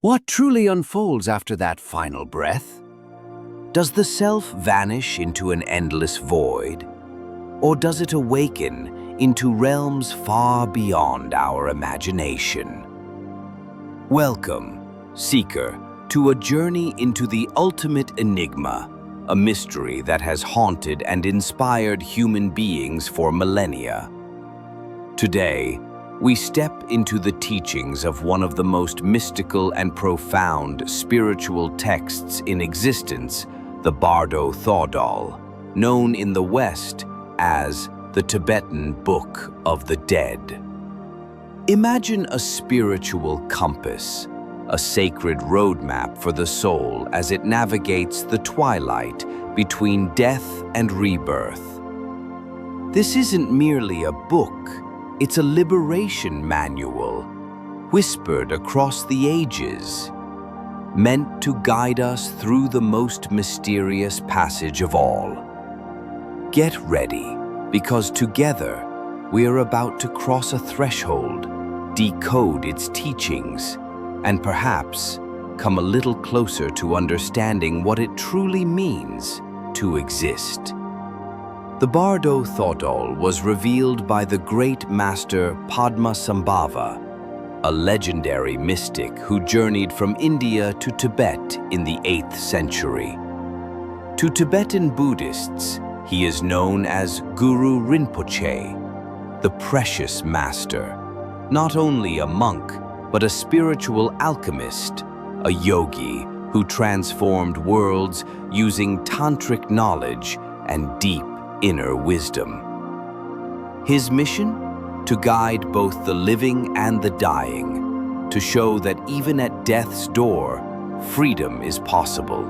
What truly unfolds after that final breath? Does the self vanish into an endless void? Or does it awaken into realms far beyond our imagination? Welcome, seeker, to a journey into the ultimate enigma, a mystery that has haunted and inspired human beings for millennia. Today, we step into the teachings of one of the most mystical and profound spiritual texts in existence, the Bardo Thodol, known in the West as the Tibetan Book of the Dead. Imagine a spiritual compass, a sacred roadmap for the soul as it navigates the twilight between death and rebirth. This isn't merely a book, it's a liberation manual, whispered across the ages, meant to guide us through the most mysterious passage of all. Get ready, because together we are about to cross a threshold, decode its teachings, and perhaps come a little closer to understanding what it truly means to exist. The Bardo Thodol was revealed by the great master Padmasambhava, a legendary mystic who journeyed from India to Tibet in the 8th century. To Tibetan Buddhists, he is known as Guru Rinpoche, the precious master, not only a monk, but a spiritual alchemist, a yogi who transformed worlds using tantric knowledge and deep inner wisdom. His mission? To guide both the living and the dying, to show that even at death's door, freedom is possible.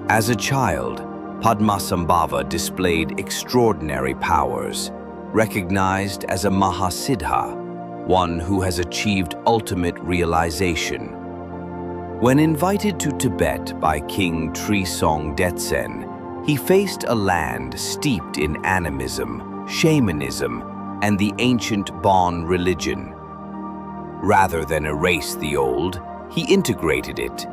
As a child, Padmasambhava displayed extraordinary powers, recognized as a Mahasiddha, one who has achieved ultimate realization. When invited to Tibet by King Trisong Detsen, he faced a land steeped in animism, shamanism, and the ancient Bon religion. Rather than erase the old, he integrated it.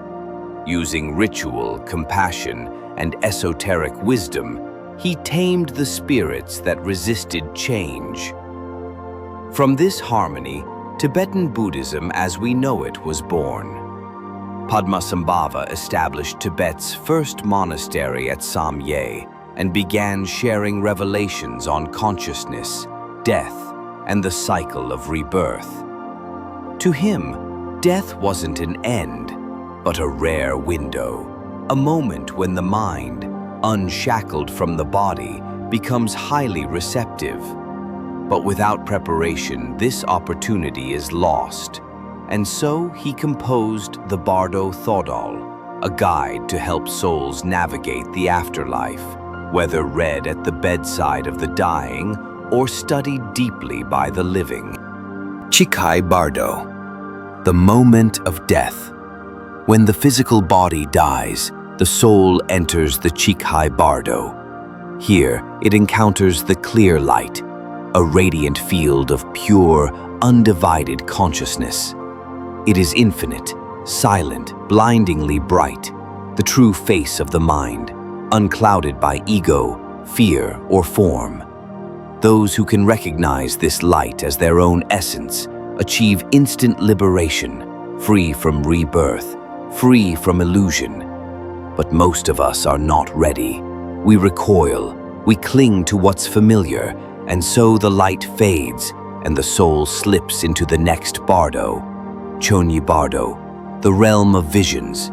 Using ritual, compassion, and esoteric wisdom, he tamed the spirits that resisted change. From this harmony, Tibetan Buddhism as we know it was born. Padmasambhava established Tibet's first monastery at Samye and began sharing revelations on consciousness, death, and the cycle of rebirth. To him, death wasn't an end, but a rare window, a moment when the mind, unshackled from the body, becomes highly receptive. But without preparation, this opportunity is lost. And so he composed the Bardo Thodol, a guide to help souls navigate the afterlife, whether read at the bedside of the dying or studied deeply by the living. Chikai Bardo, the moment of death. When the physical body dies, the soul enters the Chikai Bardo. Here, it encounters the clear light, a radiant field of pure, undivided consciousness. It is infinite, silent, blindingly bright, the true face of the mind, unclouded by ego, fear, or form. Those who can recognize this light as their own essence achieve instant liberation, free from rebirth, free from illusion. But most of us are not ready. We recoil, we cling to what's familiar, and so the light fades and the soul slips into the next Bardo, Chonyi Bardo, the realm of visions.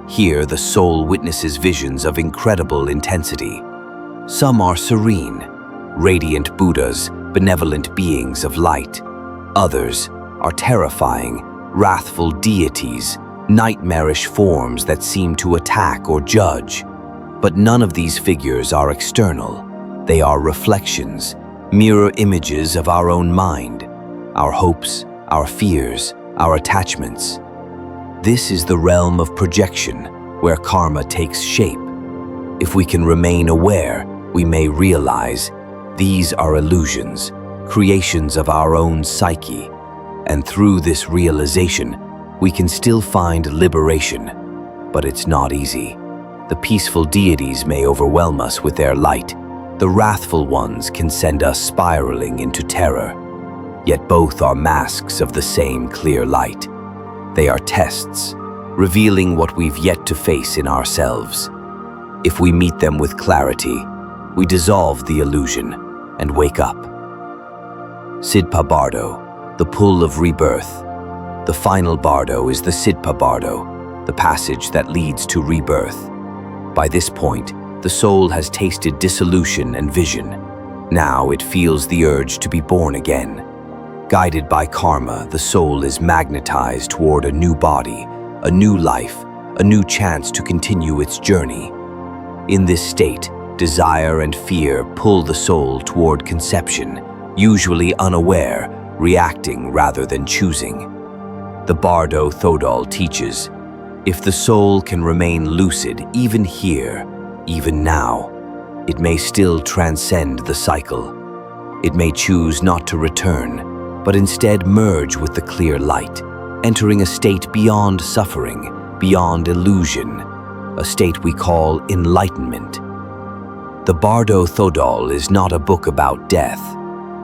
Here the soul witnesses visions of incredible intensity. Some are serene, radiant Buddhas, benevolent beings of light. Others are terrifying, wrathful deities, nightmarish forms that seem to attack or judge. But none of these figures are external. They are reflections, mirror images of our own mind, our hopes, our fears, our attachments. This is the realm of projection, where karma takes shape. If we can remain aware, we may realize these are illusions, creations of our own psyche, and through this realization, we can still find liberation, but it's not easy. The peaceful deities may overwhelm us with their light. The wrathful ones can send us spiraling into terror. Yet both are masks of the same clear light. They are tests, revealing what we've yet to face in ourselves. If we meet them with clarity, we dissolve the illusion and wake up. Sidpa Bardo, the pull of rebirth. The final bardo is the Sidpa Bardo, the passage that leads to rebirth. By this point, the soul has tasted dissolution and vision. Now it feels the urge to be born again. Guided by karma, the soul is magnetized toward a new body, a new life, a new chance to continue its journey. In this state, desire and fear pull the soul toward conception, usually unaware, reacting rather than choosing. The Bardo Thodol teaches, if the soul can remain lucid even here, even now, it may still transcend the cycle. It may choose not to return, but instead merge with the clear light, entering a state beyond suffering, beyond illusion, a state we call enlightenment. The Bardo Thodol is not a book about death.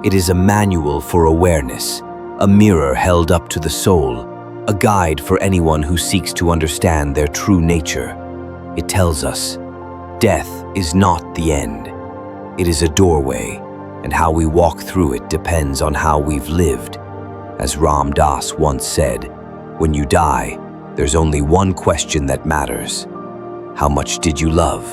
It is a manual for awareness, a mirror held up to the soul, a guide for anyone who seeks to understand their true nature. It tells us, death is not the end. It is a doorway, and how we walk through it depends on how we've lived. As Ram Dass once said, when you die, there's only one question that matters. How much did you love?